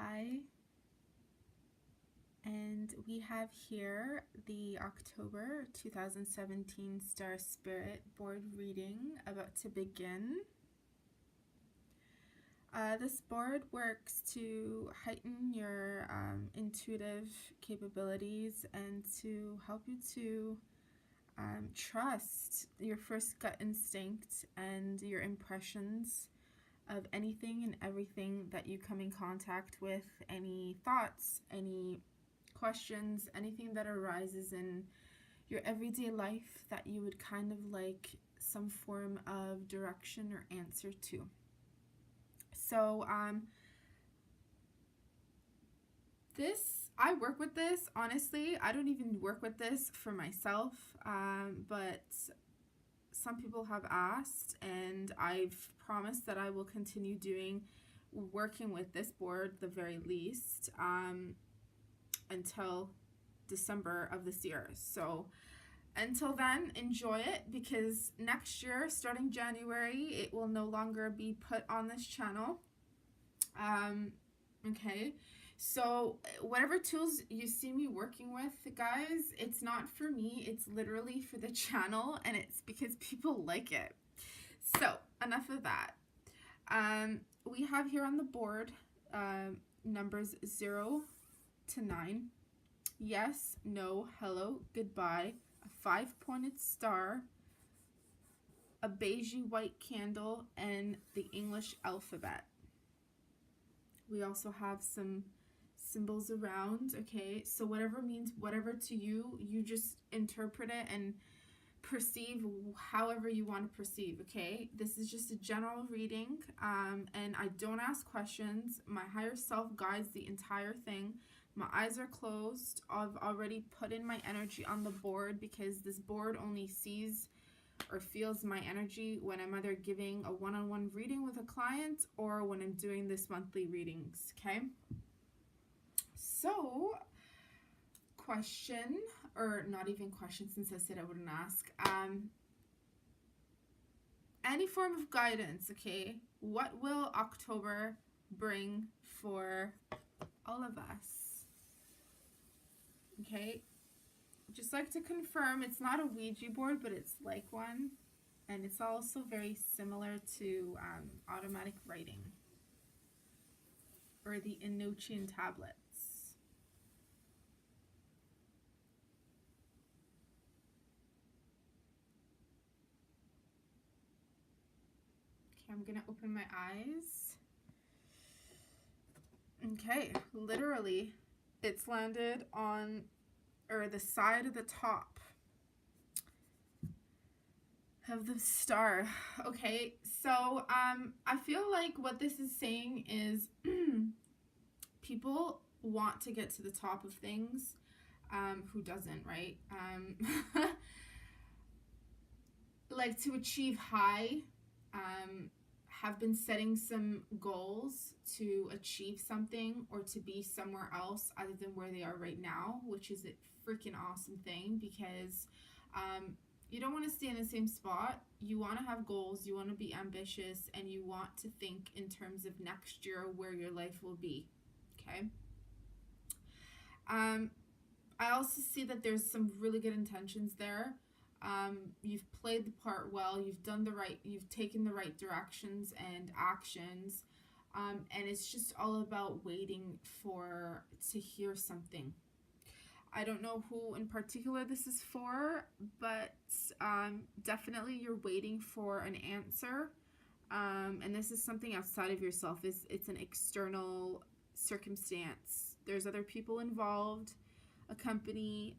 Hi, and we have here the October 2017 Star Spirit board reading about to begin. This board works to heighten your intuitive capabilities and to help you to trust your first gut instinct and your impressions of anything and everything that you come in contact with, any thoughts, any questions, anything that arises in your everyday life that you would kind of like some form of direction or answer to. So I work with this, honestly. I don't even work with this for myself, but some people have asked, and I've promised that I will continue working with this board the very least until December of this year. So until then, enjoy it, because next year, starting January, it will no longer be put on this channel. Okay, so whatever tools you see me working with, guys, it's not for me, it's literally for the channel, and it's because people like it. So enough of that. We have here on the board numbers 0 to 9. Yes, no, hello, goodbye, a 5-pointed star, a beigey white candle, and the English alphabet. We also have some symbols around, okay? So whatever means whatever to you, you just interpret it and perceive however you want to perceive, okay? This is just a general reading, and I don't ask questions. My higher self guides the entire thing. My eyes are closed. I've already put in my energy on the board, because this board only sees or feels my energy when I'm either giving a one-on-one reading with a client or when I'm doing this monthly readings, okay? So, question, or not even question, since I said I wouldn't ask, any form of guidance, okay? What will October bring for all of us? Okay, just like to confirm, it's not a Ouija board, but it's like one, and it's also very similar to automatic writing or the Enochian tablets. Okay, I'm gonna open my eyes. Okay, literally, it's landed on, or the side of the top of the star. Okay, so I feel like what this is saying is people want to get to the top of things. Who doesn't, right? Like to achieve high, have been setting some goals to achieve something or to be somewhere else other than where they are right now, which is a freaking awesome thing, because you don't want to stay in the same spot. You want to have goals, you want to be ambitious, and you want to think in terms of next year where your life will be, okay? I also see that there's some really good intentions there. You've played the part well, you've taken the right directions and actions, and it's just all about waiting to hear something. I don't know who in particular this is for, but definitely you're waiting for an answer, and this is something outside of yourself. It's an external circumstance. There's other people involved, a company,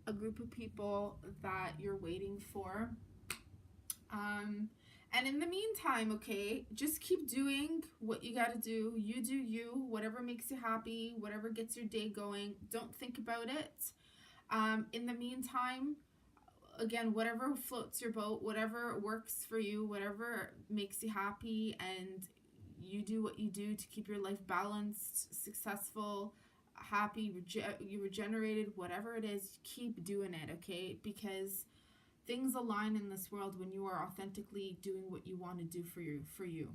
a group of people that you're waiting for. And in the meantime, okay, just keep doing what you gotta do. You do you, whatever makes you happy, whatever gets your day going. Don't think about it. In the meantime, again, whatever floats your boat, whatever works for you, whatever makes you happy, and you do what you do to keep your life balanced, successful, happy, you regenerated, whatever it is, keep doing it, okay? Because things align in this world when you are authentically doing what you want to do for you.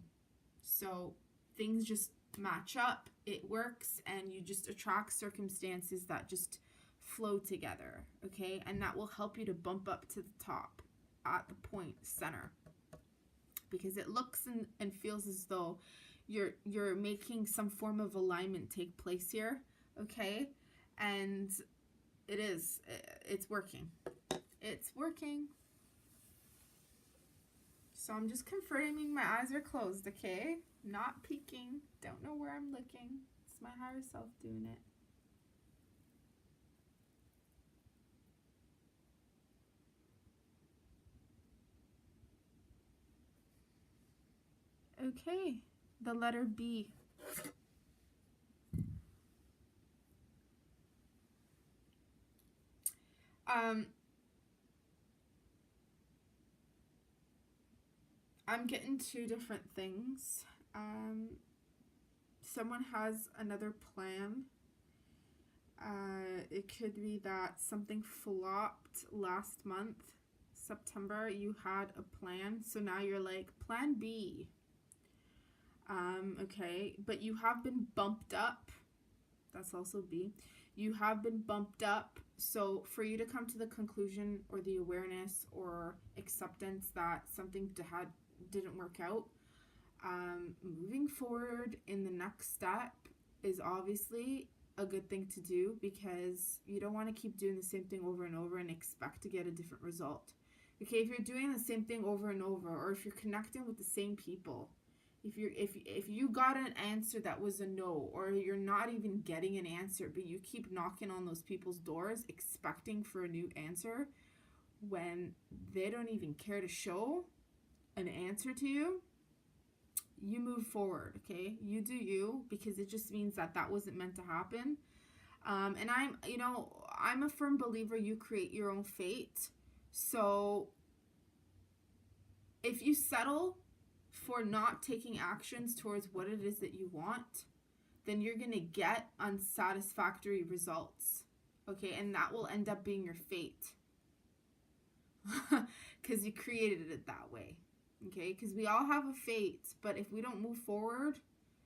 So things just match up, it works, and you just attract circumstances that just flow together, okay? And that will help you to bump up to the top at the point center, because it looks and feels as though you're making some form of alignment take place here, okay? And it's working. It's working. So I'm just confirming my eyes are closed, okay? Not peeking. Don't know where I'm looking. It's my higher self doing it. Okay, the letter B. I'm getting two different things. Someone has another plan. It could be that something flopped last month, September. You had a plan, so now you're like, plan B. Okay, but you have been bumped up. That's also B. You have been bumped up. So for you to come to the conclusion or the awareness or acceptance that something didn't work out, moving forward in the next step is obviously a good thing to do, because you don't want to keep doing the same thing over and over and expect to get a different result. Okay, if you're doing the same thing over and over, or if you're connecting with the same people, if you got an answer that was a no, or you're not even getting an answer, but you keep knocking on those people's doors expecting for a new answer when they don't even care to show an answer to you, you move forward, okay? You do you, because it just means that wasn't meant to happen. And I'm a firm believer you create your own fate. So if you settle for not taking actions towards what it is that you want, then you're going to get unsatisfactory results, okay? And that will end up being your fate, because you created it that way, okay? Because we all have a fate, but if we don't move forward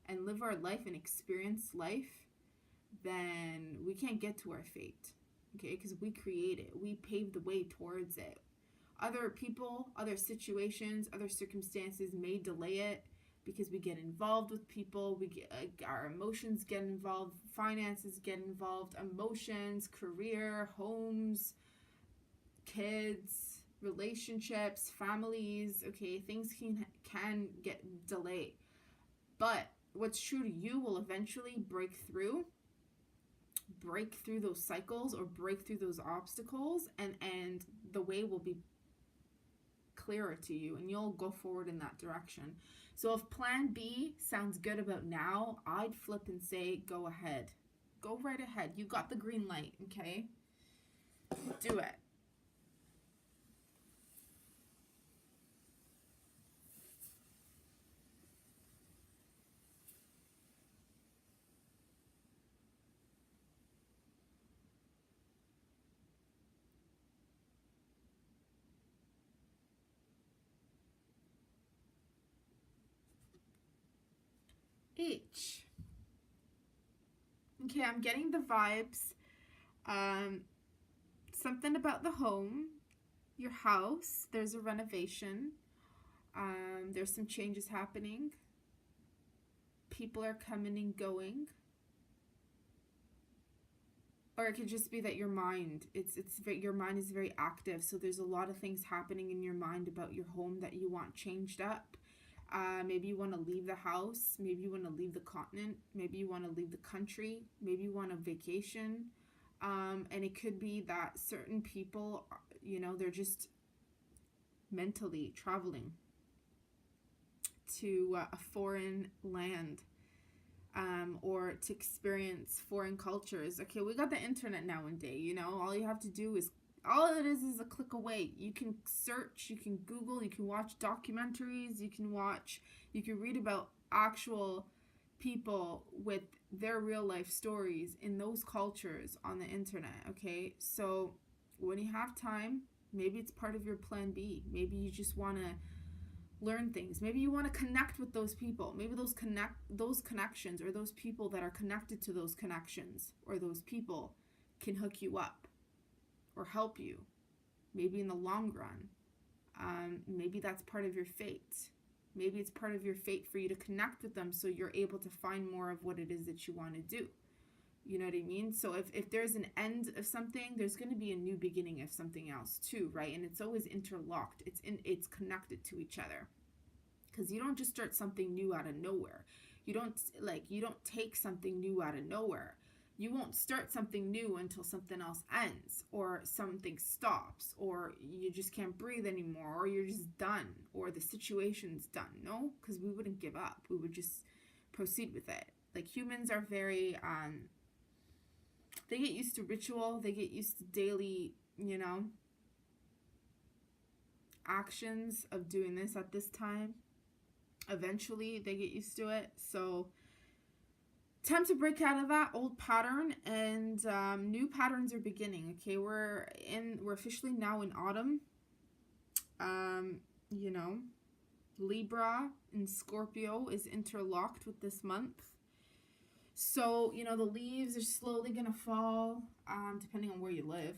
and live our life and experience life, then we can't get to our fate, okay? Because we create it. We pave the way towards it. Other people, other situations, other circumstances may delay it because we get involved with people. Our emotions get involved, finances get involved, emotions, career, homes, kids, relationships, families. Okay, things can get delayed, but what's true to you will eventually break through those cycles or break through those obstacles, and the way will be clearer to you, and you'll go forward in that direction. So if plan B sounds good about now, I'd flip and say go ahead. Go right ahead. You got the green light, okay? Do it. H. Okay, I'm getting the vibes. Something about the home, your house. There's a renovation. There's some changes happening. People are coming and going. Or it could just be that your mind, your mind is very active. So there's a lot of things happening in your mind about your home that you want changed up. Maybe you want to leave the house. Maybe you want to leave the continent. Maybe you want to leave the country. Maybe you want a vacation. And it could be that certain people, they're just mentally traveling to a foreign land, or to experience foreign cultures. Okay, we got the internet nowadays, all you have to do is, all it is a click away. You can search, you can Google, you can watch documentaries, you can read about actual people with their real life stories in those cultures on the internet, okay? So when you have time, maybe it's part of your plan B. Maybe you just want to learn things. Maybe you want to connect with those people. Maybe those connections, or those people that are connected to those connections or those people can hook you up or help you, maybe in the long run. Maybe that's part of your fate. Maybe it's part of your fate for you to connect with them so you're able to find more of what it is that you want to do. You know what I mean? So if there's an end of something, there's going to be a new beginning of something else too, right? And it's always interlocked. It's connected to each other. Because you don't just start something new out of nowhere. You don't take something new out of nowhere. You won't start something new until something else ends, or something stops, or you just can't breathe anymore, or you're just done, or the situation's done. No, because we wouldn't give up. We would just proceed with it. Like, humans are very they get used to ritual. They get used to daily, actions of doing this at this time. Eventually, they get used to it. So, time to break out of that old pattern, and new patterns are beginning. Okay, we're officially now in autumn. Libra and Scorpio is interlocked with this month. So, the leaves are slowly going to fall, depending on where you live.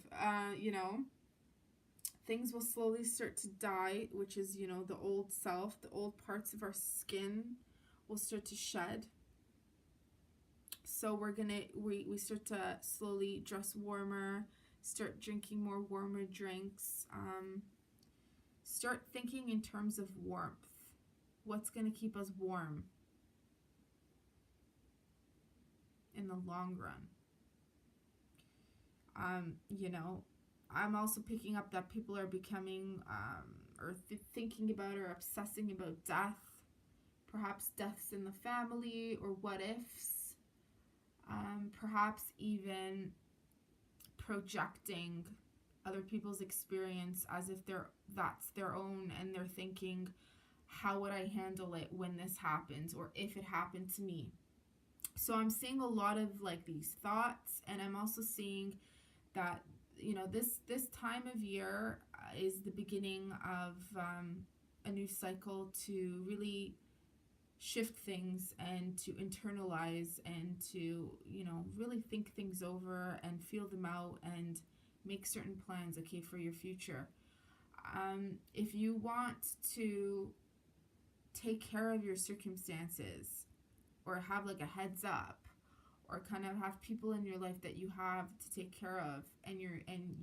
Things will slowly start to die, which is, the old self, the old parts of our skin will start to shed. So we start to slowly dress warmer, start drinking more warmer drinks, start thinking in terms of warmth. What's going to keep us warm in the long run? I'm also picking up that people are becoming thinking about or obsessing about death. Perhaps deaths in the family, or what ifs. Perhaps even projecting other people's experience as if that's their own, and they're thinking, how would I handle it when this happens, or if it happened to me? So I'm seeing a lot of these thoughts, and I'm also seeing that this time of year is the beginning of a new cycle to really shift things, and to internalize, and to really think things over and feel them out, and make certain plans, okay, for your future. If you want to take care of your circumstances, or have a heads up, or kind of have people in your life that you have to take care of, and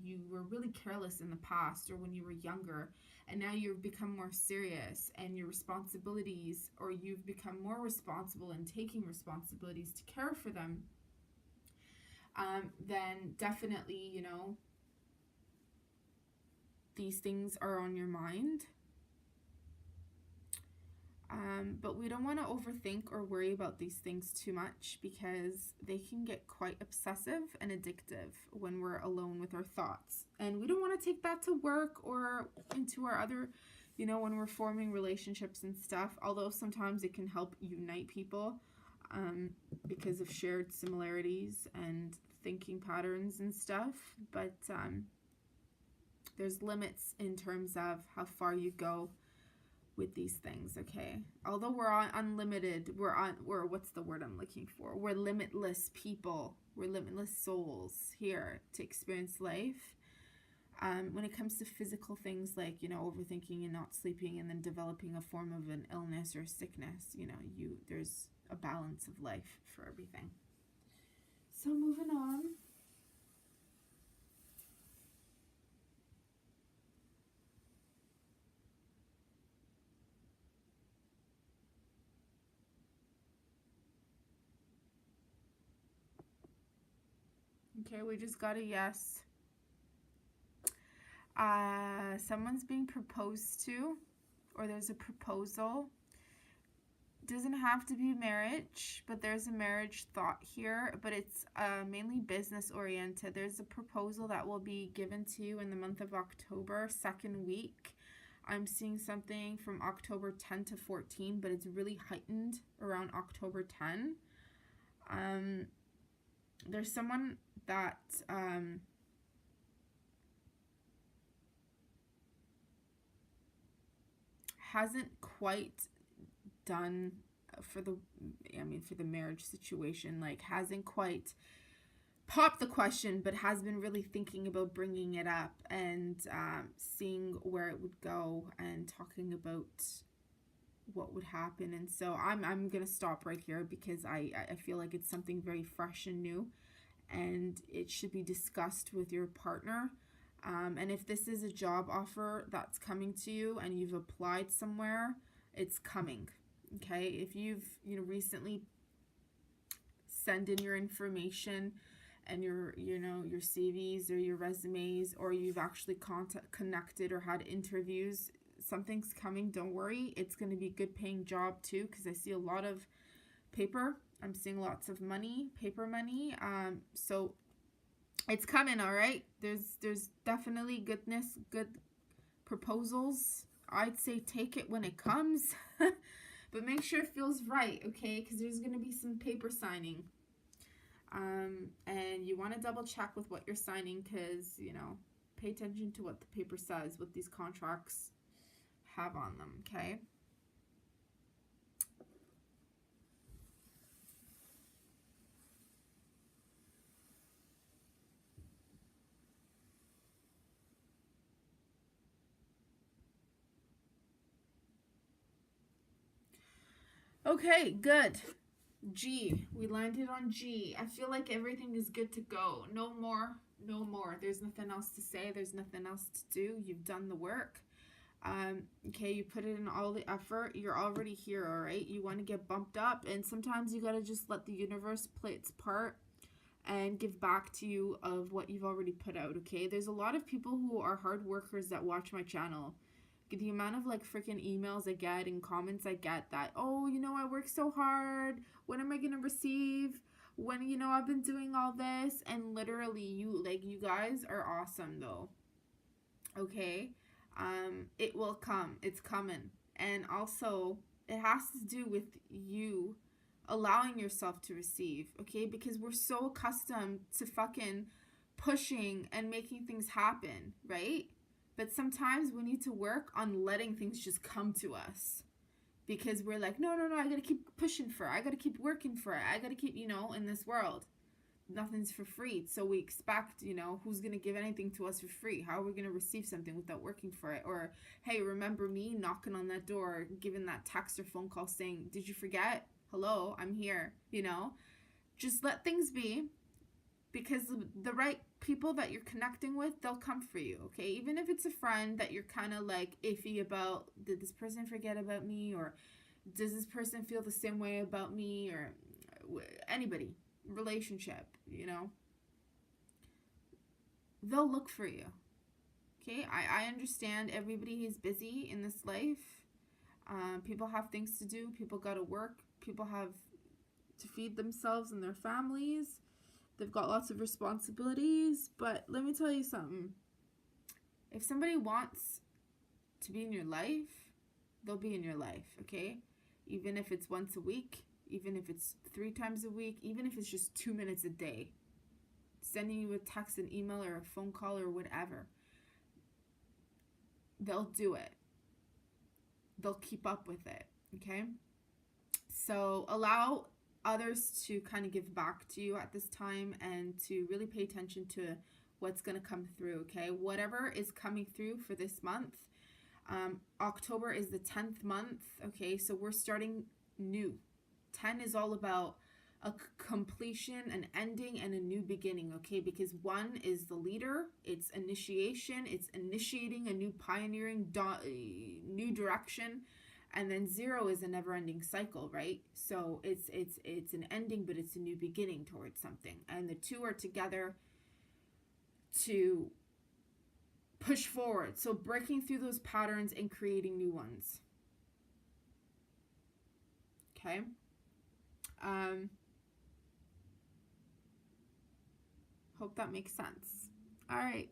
you were really careless in the past, or when you were younger, and now you've become more serious, and your responsibilities, or you've become more responsible in taking responsibilities to care for them, then definitely, these things are on your mind. But we don't want to overthink or worry about these things too much, because they can get quite obsessive and addictive when we're alone with our thoughts. And we don't want to take that to work or into our other, when we're forming relationships and stuff. Although sometimes it can help unite people because of shared similarities and thinking patterns and stuff. But there's limits in terms of how far you go with these things, okay? Although we're unlimited, we're what's the word I'm looking for? We're limitless people. We're limitless souls here to experience life. When it comes to physical things like, overthinking and not sleeping, and then developing a form of an illness or sickness, there's a balance of life for everything. So moving on. Okay, we just got a yes. Someone's being proposed to, or there's a proposal. Doesn't have to be marriage, but there's a marriage thought here, but it's mainly business oriented. There's a proposal that will be given to you in the month of October, second week. I'm seeing something from October 10 to 14, but it's really heightened around October 10. There's someone that hasn't quite done for the, for the marriage situation, like hasn't quite popped the question, but has been really thinking about bringing it up and seeing where it would go and talking about what would happen. And so I'm gonna stop right here because I feel like it's something very fresh and new, and it should be discussed with your partner. And if this is a job offer that's coming to you and you've applied somewhere, it's coming. Okay, if you've recently send in your information and your your CVs or your resumes, or you've actually connected or had interviews, something's coming. Don't worry, it's going to be a good paying job too, because I see a lot of paper. I'm seeing lots of money, paper money. So it's coming. All right, there's definitely good proposals. I'd say take it when it comes. But make sure it feels right, okay? Because there's going to be some paper signing. And you want to double check with what you're signing, because, pay attention to what the paper says, what these contracts have on them, okay? Okay, good. G. We landed on G. I feel like everything is good to go. No more. There's nothing else to say. There's nothing else to do. You've done the work. Okay, you put it in all the effort. You're already here, all right? You want to get bumped up, and sometimes you got to just let the universe play its part and give back to you of what you've already put out, okay? There's a lot of people who are hard workers that watch my channel. The amount of freaking emails I get and comments I get that, oh, I work so hard. When am I going to receive? When, I've been doing all this. And literally, you guys are awesome though. Okay? It will come. It's coming. And also, it has to do with you allowing yourself to receive, okay? Because we're so accustomed to fucking pushing and making things happen, right? But sometimes we need to work on letting things just come to us, because we're like, no, I gotta keep pushing for it. I gotta keep working for it. I gotta keep, in this world, nothing's for free. So we expect, who's gonna give anything to us for free? How are we gonna receive something without working for it? Or, hey, remember me? Knocking on that door, giving that text or phone call saying, did you forget? Hello, I'm here, Just let things be. Because the right people that you're connecting with, they'll come for you, okay? Even if it's a friend that you're kind of iffy about, did this person forget about me? Or does this person feel the same way about me? Or anybody, relationship, they'll look for you, okay? I understand everybody is busy in this life. People have things to do. People got to work. People have to feed themselves and their families. They've got lots of responsibilities, but let me tell you something. If somebody wants to be in your life, they'll be in your life, okay? Even if it's once a week, even if it's 3 times a week, even if it's just 2 minutes a day, sending you a text, an email, or a phone call, or whatever, they'll do it. They'll keep up with it, okay? So allow others to kind of give back to you at this time, and to really pay attention to what's going to come through, okay? Whatever is coming through for this month. October is the 10th month, okay? So we're starting new. 10 is all about a completion, an ending, and a new beginning, okay? Because 1 is the leader. It's initiation. It's initiating a new pioneering, new direction. And then 0 is a never-ending cycle, right? So it's an ending, but it's a new beginning towards something. And the 2 are together to push forward. So breaking through those patterns and creating new ones. Okay? Hope that makes sense. All right.